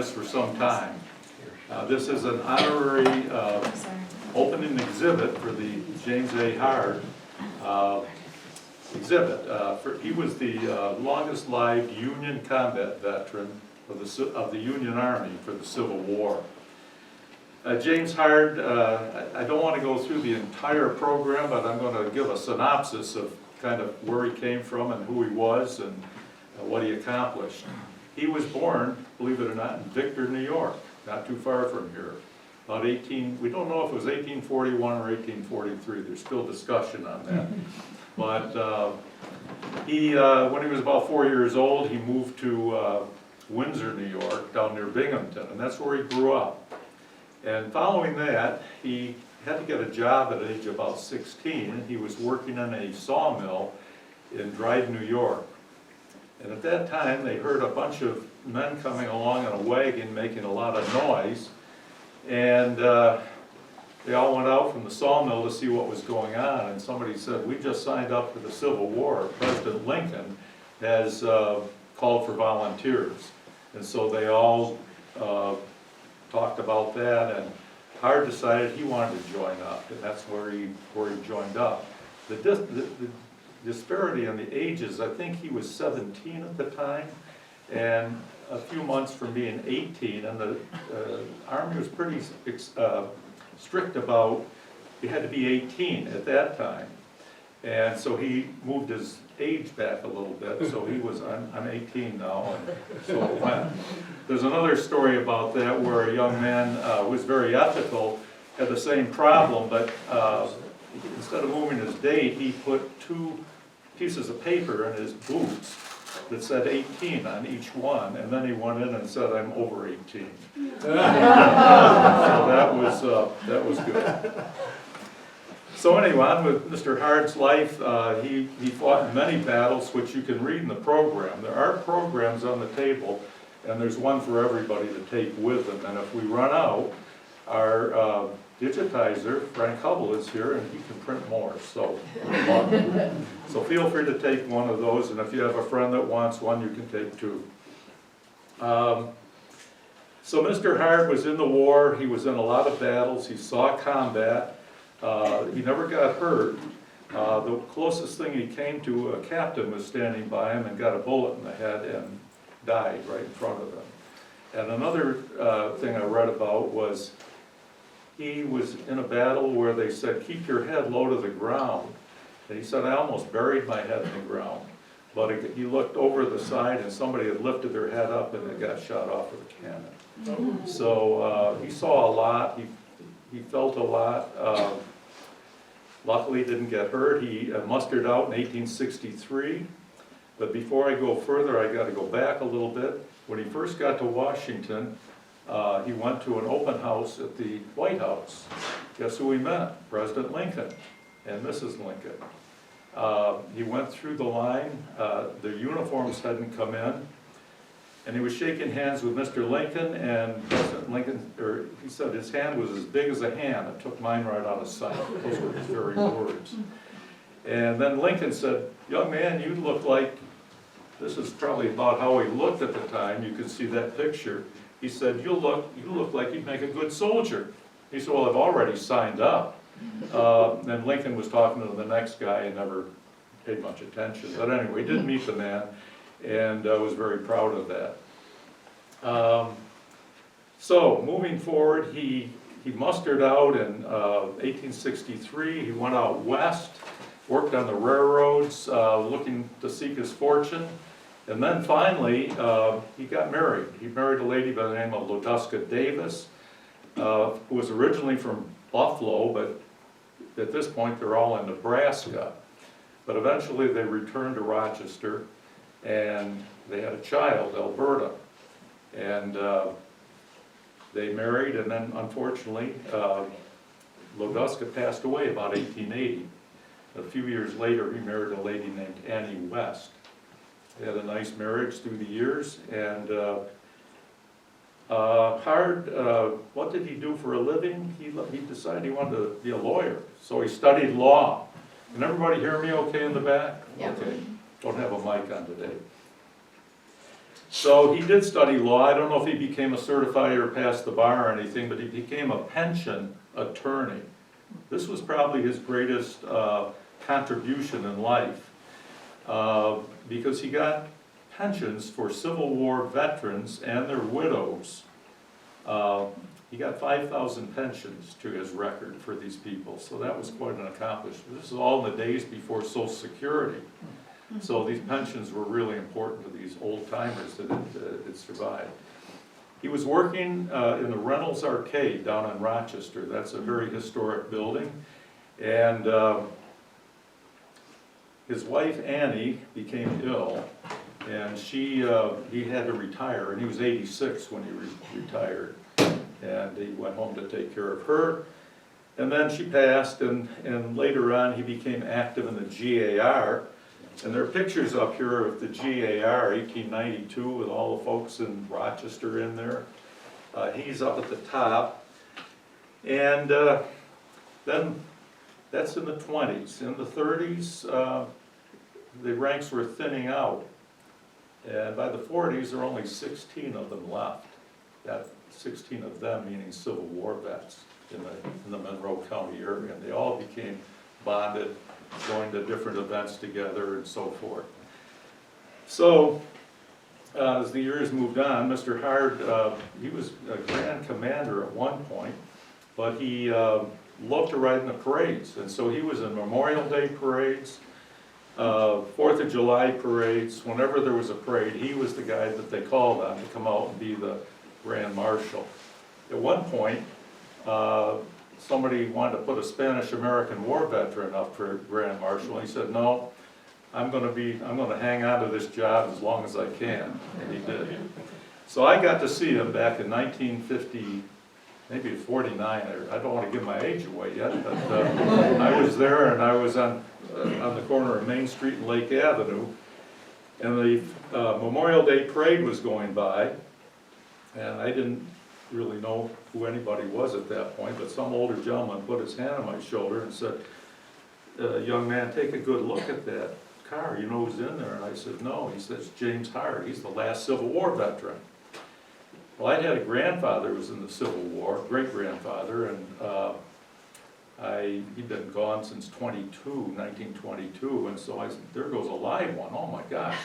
this for some time. This is an honorary opening exhibit for the James A. Hard exhibit. He was the longest lived Union combat veteran of the Union Army for the Civil War. James Hard, I don't want to go through the entire program, but I'm going to give a synopsis of kind of where he came from and who he was and what he accomplished. He was born, believe it or not, in Victor, New York, not too far from here. About we don't know if it was 1841 or 1843, there's still discussion on that. But when he was about 4 years old, he moved to Windsor, New York, down near Binghamton, and that's where he grew up. And following that, he had to get a job at the age of about 16, and he was working in a sawmill in Dryden, New York. And at that time, they heard a bunch of men coming along in a wagon making a lot of noise, and they all went out from the sawmill to see what was going on, and somebody said, "We just signed up for the Civil War. President Lincoln has called for volunteers." And so they all talked about that, and Hard decided he wanted to join up, and that's where he joined up. The disparity in the ages, I think he was 17 at the time, and a few months from being 18, and the Army was pretty strict about, you had to be 18 at that time. And so he moved his age back a little bit, so he was, I'm 18 now, and so it went. There's another story about that where a young man who was very ethical had the same problem, but instead of moving his date, he put 2 pieces of paper in his boots that said 18 on each one, and then he went in and said, "I'm over 18. So that was good. So anyway, on with Mr. Hard's life, he fought in many battles, which you can read in the program. There are programs on the table, and there's one for everybody to take with them. And if we run out, our digitizer, Frank Hubble, is here, and he can print more. So feel free to take one of those, and if you have a friend that wants one, you can take 2. So Mr. Hard was in the war. He was in a lot of battles. He saw combat. He never got hurt. The closest thing he came to, a captain was standing by him and got a bullet in the head and died right in front of him. And another thing I read about was he was in a battle where they said, "Keep your head low to the ground." And he said, "I almost buried my head in the ground." But he looked over the side and somebody had lifted their head up and it got shot off with a cannon. So he saw a lot. He felt a lot. Luckily, he didn't get hurt. He mustered out in 1863. But before I go further, I got to go back a little bit. When he first got to Washington, he went to an open house at the White House. Guess who he met? President Lincoln and Mrs. Lincoln. He went through the line. The uniforms hadn't come in. And he was shaking hands with Mr. Lincoln, and President Lincoln, he said his hand was as big as a hand. It took mine right out of sight. Those were his very words. And then Lincoln said, "Young man, you look like," this is probably about how he looked at the time. You can see that picture. He said, you look like you'd make a good soldier." He said, "Well, I've already signed up." And Lincoln was talking to the next guy and never paid much attention. But anyway, he did meet the man, and I was very proud of that. So moving forward, he mustered out in 1863. He went out west, worked on the railroads, looking to seek his fortune, and then finally he got married. He married a lady by the name of Loduska Davis, who was originally from Buffalo, but at this point they're all in Nebraska. But eventually they returned to Rochester, and they had a child, Alberta, and they married, and then unfortunately Loduska passed away about 1880. A few years later he married a lady named Annie West. They had a nice marriage through the years, and Hard, what did he do for a living? He decided he wanted to be a lawyer, so he studied law. Can everybody hear me okay in the back? Yep. Okay. Don't have a mic on today. So he did study law. I don't know if he became a certified or passed the bar or anything, but he became a pension attorney. This was probably his greatest contribution in life because he got pensions for Civil War veterans and their widows. He got 5,000 pensions to his record for these people, so that was quite an accomplishment. This is all in the days before Social Security. So these pensions were really important to these old timers that had survived. He was working in the Reynolds Arcade down in Rochester. That's a very historic building. And his wife Annie became ill, and he had to retire, and he was 86 when he retired. And he went home to take care of her. And then she passed, and later on he became active in the GAR. And there are pictures up here of the GAR, 1892, with all the folks in Rochester in there. He's up at the top. And then that's in the 20s. In the 30s, the ranks were thinning out. And by the 40s, there were only 16 of them left. That 16 of them meaning Civil War vets in the Monroe County area. And they all became bonded, going to different events together and so forth. So, as the years moved on, Mr. Hard, he was a Grand Commander at one point, but he loved to ride in the parades. And so he was in Memorial Day parades, 4th of July parades. Whenever there was a parade, he was the guy that they called on to come out and be the Grand Marshal. At one point, somebody wanted to put a Spanish-American war veteran up for Grand Marshal, and he said, no, I'm going to hang on to this job as long as I can, and he did. So I got to see him back in 1950, maybe 49, I don't want to give my age away yet, but I was there, and I was on the corner of Main Street and Lake Avenue, and the Memorial Day parade was going by, and I didn't really know who anybody was at that point, but some older gentleman put his hand on my shoulder and said, young man, take a good look at that car, you know who's in there? And I said, no. He says, James Hard, he's the last Civil War veteran. Well, I had a grandfather who was in the Civil War, great-grandfather, and he'd been gone since 1922, and so I said, there goes a live one, oh my gosh.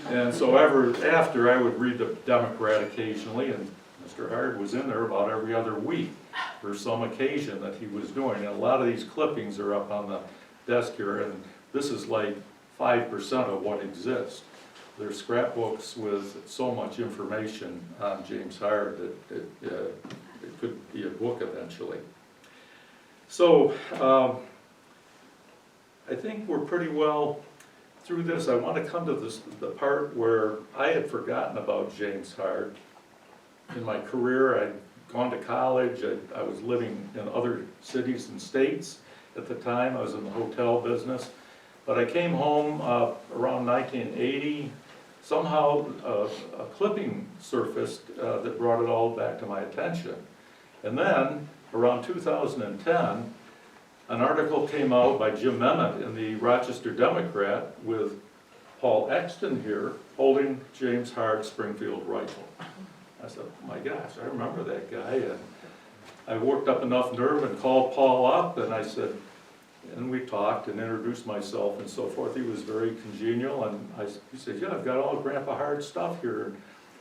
And so after I would read the Democrat occasionally, and Mr. Hard was in there about every other week for some occasion that he was doing. And a lot of these clippings are up on the desk here, and this is like 5% of what exists. They're scrapbooks with so much information on James Hard that it could be a book eventually. So I think we're pretty well through this. I want to come to the part where I had forgotten about James Hard. In my career, I'd gone to college, I was living in other cities and states at the time. I was in the hotel business. But I came home around 1980. Somehow a clipping surfaced that brought it all back to my attention. And then, around 2010, an article came out by Jim Memmott in the Rochester Democrat with Paul Exton here holding James Hard Springfield rifle. I said, oh my gosh, I remember that guy. And I worked up enough nerve and called Paul up, and I said, and we talked and introduced myself and so forth. He was very congenial, and he said, yeah, I've got all Grandpa Hard stuff here.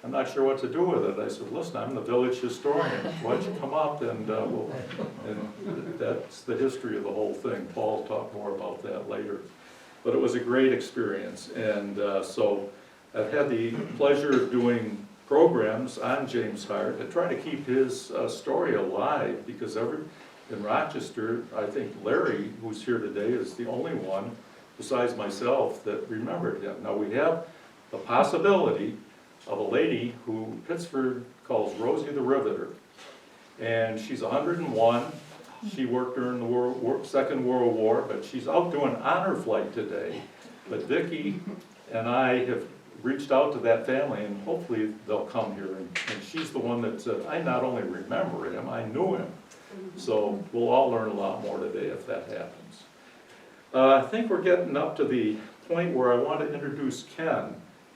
I'm not sure what to do with it. I said, listen, I'm the village historian. Why don't you come up and and that's the history of the whole thing. Paul will talk more about that later. But it was a great experience, and so I've had the pleasure of doing programs on James Hard to try to keep his story alive, because in Rochester, I think Larry, who's here today, is the only one besides myself that remembered him. Now we have the possibility of a lady who Pittsburgh calls Rosie the Riveter, and she's 101. She worked during the Second World War, but she's out doing honor flight today. But Vicki and I have reached out to that family, and hopefully they'll come here. And she's the one that said, I not only remember him, I knew him. So we'll all learn a lot more today if that happens. I think we're getting up to the point where I want to introduce Ken.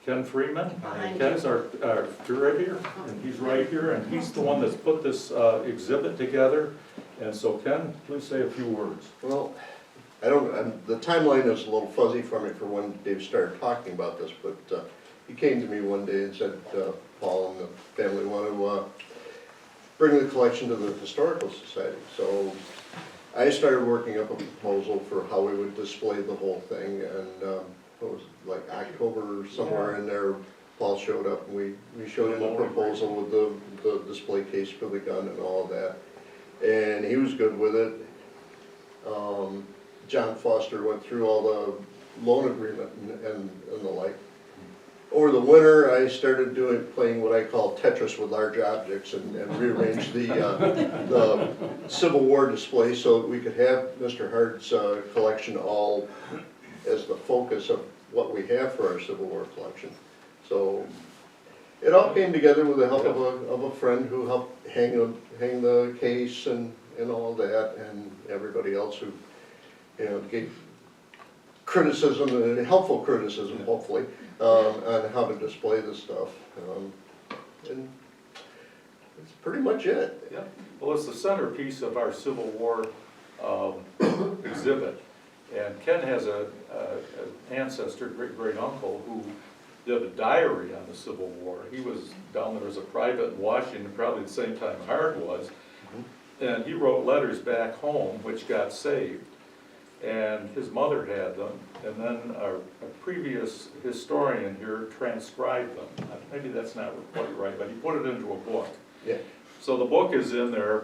Ken Freeman. Behind Ken's our right here, and he's right here, and he's the one that's put this exhibit together. And so Ken, please say a few words. Well, the timeline is a little fuzzy for me for when Dave started talking about this, but he came to me one day and said, Paul and the family want to bring the collection to the Historical Society. So I started working up a proposal for how we would display the whole thing, and what was it, like October or somewhere in there, Paul showed up and we showed him the proposal with the display case for the gun and all of that. And he was good with it. John Foster went through all the loan agreement and the like. Over the winter, I started playing what I call Tetris with large objects and rearranged the Civil War display so that we could have Mr. Hard's collection all as the focus of what we have for our Civil War collection. So it all came together with the help of a friend who helped hang the case and all that, and everybody else who gave criticism, and helpful criticism, hopefully, on how to display this stuff. And that's pretty much it. Yeah. Well, it's the centerpiece of our Civil War exhibit. And Ken has an ancestor, great-great-uncle, who did a diary on the Civil War. He was down there as a private in Washington, probably the same time Hard was. And he wrote letters back home, which got saved. And his mother had them. And then a previous historian here transcribed them. Maybe that's not quite right, but he put it into a book. Yeah. So the book is in there,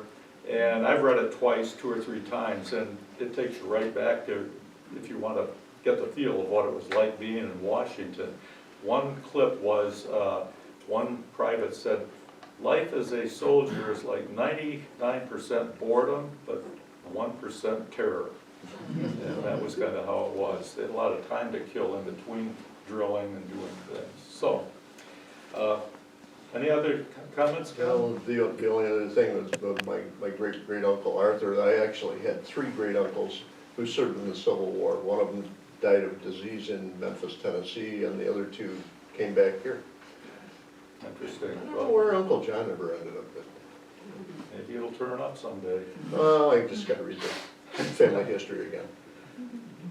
and I've read it twice, 2 or 3 times, and it takes you right back to, if you want to get the feel of what it was like being in Washington. One clip was, one private said, life as a soldier is like 99% boredom, but 1% terror. And that was kind of how it was. They had a lot of time to kill in between drilling and doing things. So, any other comments, Ken? Well, the only other thing was my great-great-uncle Arthur. I actually had 3 great-uncles who served in the Civil War. One of them died of disease in Memphis, Tennessee, and the other 2 came back here. Interesting. I don't know where Uncle John ever ended up, but Maybe it'll turn up someday. I just got to read the family history again.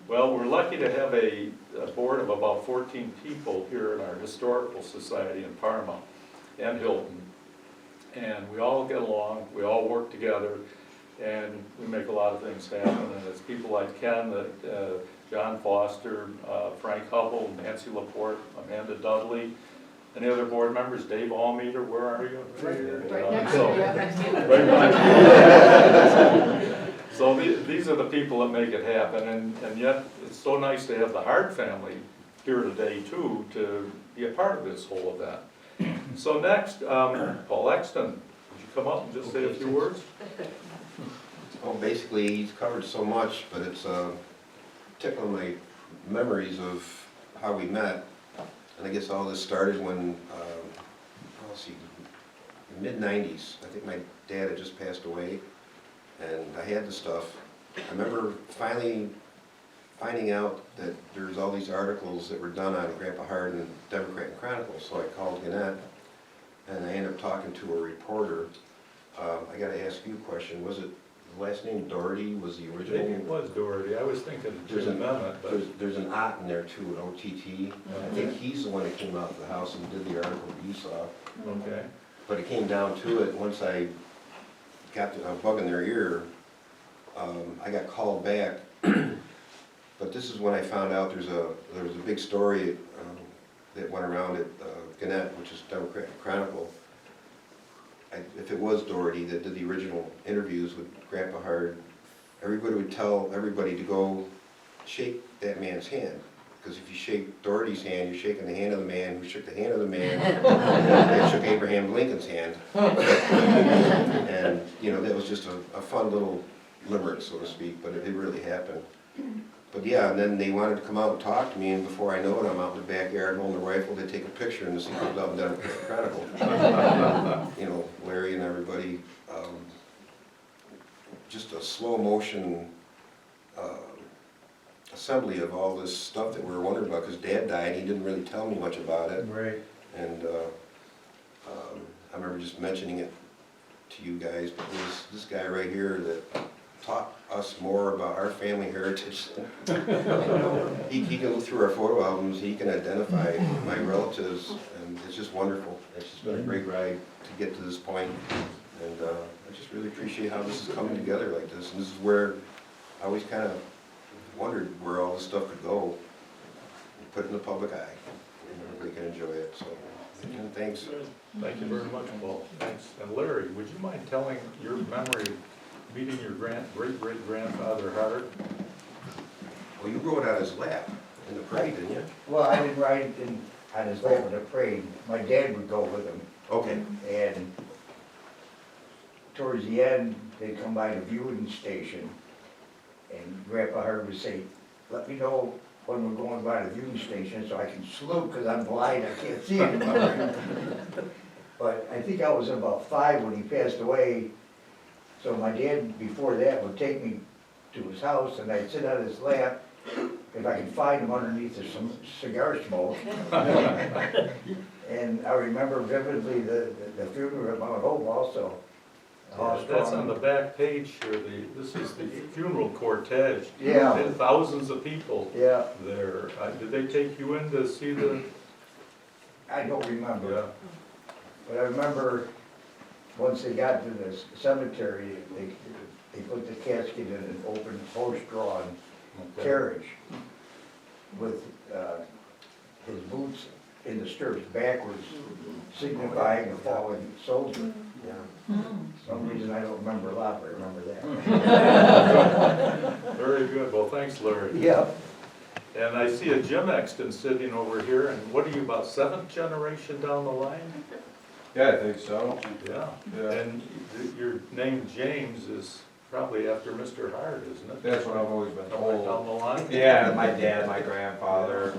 Well, we're lucky to have a board of about 14 people here in our Historical Society in Parma and Hilton. And we all get along, we all work together, and we make a lot of things happen. And it's people like Ken, John Foster, Frank Hubble, Nancy Laporte, Amanda Dudley. Any other board members? Dave Almeida, where are you? Right next to you, yeah, next to you. Right behind you. So these are the people that make it happen, and yet it's so nice to have the Hard family here today too, to be a part of this whole event. So next, Paul Exton, would you come up and just say a few words? Well, basically, he's covered so much, but it's tickling my memories of how we met. And I guess all this started when, let's see, mid-90s. I think my dad had just passed away, and I had the stuff. I remember finally finding out that there's all these articles that were done on Grandpa Hard in the Democrat and Chronicle, so I called Gannett, and I ended up talking to a reporter. I got to ask you a question. Was it the last name Doherty was the original? Maybe it was Doherty. I was thinking There's Jim an Emmett, but there's an OT in there too, an OTT. I think he's the one that came out of the house and did the article you saw. okay. But it came down to it, once I got a bug in their ear, I got called back. But this is when I found out there was a big story that went around at Gannett, which is Democrat Chronicle. If it was Doherty that did the original interviews with Grandpa Hard, everybody would tell everybody to go shake that man's hand. Because if you shake Doherty's hand, you're shaking the hand of the man who shook the hand of the man that shook Abraham Lincoln's hand. And, that was just a fun little limerick, so to speak, but it really happened. But yeah, and then they wanted to come out and talk to me, and before I know it, I'm out in the backyard holding a rifle. They take a picture, and this thing comes out in the Democrat Chronicle. Larry and everybody, just a slow motion assembly of all this stuff that we were wondering about, because Dad died, he didn't really tell me much about it. Right. And I remember just mentioning it to you guys, but there's this guy right here that taught us more about our family heritage. He can look through our photo albums, he can identify my relatives, and it's just wonderful. It's just been a great ride to get to this point, and I just really appreciate how this is coming together like this. And this is where I always kind of wondered where all this stuff could go, and put it in the public eye, and everybody can enjoy it, so, and thanks. Thank you very much, Paul. Thanks. And Larry, would you mind telling your memory of meeting your great-great-grandfather Howard? Well, you rode on his lap in the parade, didn't you? Well, I didn't ride on his lap in the parade. My dad would go with him. Okay. And towards the end, they'd come by the viewing station, and Grandpa Howard would say, "Let me know when we're going by the viewing station so I can salute, because I'm blind, I can't see anymore." But I think I was about 5 when he passed away, so my dad, before that, would take me to his house, and I'd sit on his lap, if I could find him underneath some cigar smoke. And I remember vividly the funeral at Mount Hope also. That's on the back page here. This is the funeral cortege. Yeah. And thousands of people Yeah, there. Did they take you in to see the? I don't remember. Yeah. But I remember, once they got to the cemetery, they put the casket in an open horse-drawn Okay. carriage with his boots in the stirrups backwards, signifying a fallen soldier. Yeah. For some reason I don't remember a lot, but I remember that. Very good. Well, thanks, Larry. Yeah. And I see a Jim Exton sitting over here. And what are you, about 7th generation down the line? Yeah, I think so. Yeah. Yeah. And your name James is probably after Mr. Hart, isn't it? That's what I've always been Somewhere down told. the line? Yeah, my dad, my grandfather,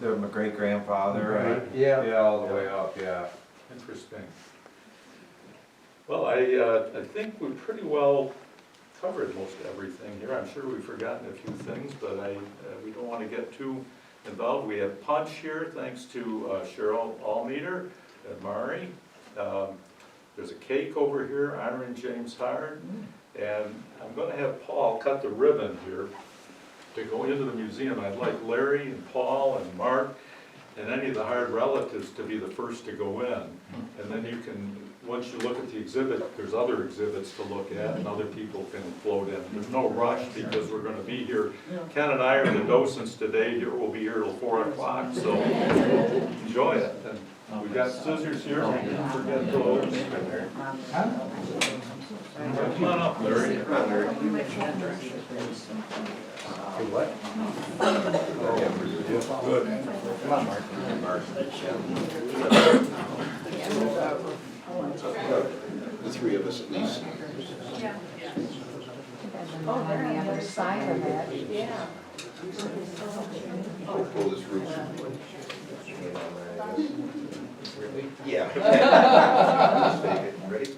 my great-grandfather. Right. Yeah, all the way up, yeah. Interesting. Well, I think we pretty well covered most everything here. I'm sure we've forgotten a few things, but we don't want to get too involved. We have punch here, thanks to Cheryl Almeter and Mari. There's a cake over here honoring James Hard. And I'm going to have Paul cut the ribbon here to go into the museum. I'd like Larry and Paul and Mark and any of the Hard relatives to be the first to go in. And then you can, once you look at the exhibit, there's other exhibits to look at and other people can float in. There's no rush because we're going to be here. Ken and I are the docents today. We'll be here till 4 o'clock, so enjoy it. And we got scissors here, so don't forget those. Come on up, Larry. Come on, Larry. What? Good. Come on, Mark. The three of us at least. Oh, they're on the other side of it. Yeah. I'll pull this roof. Yeah. Just make it. Ready?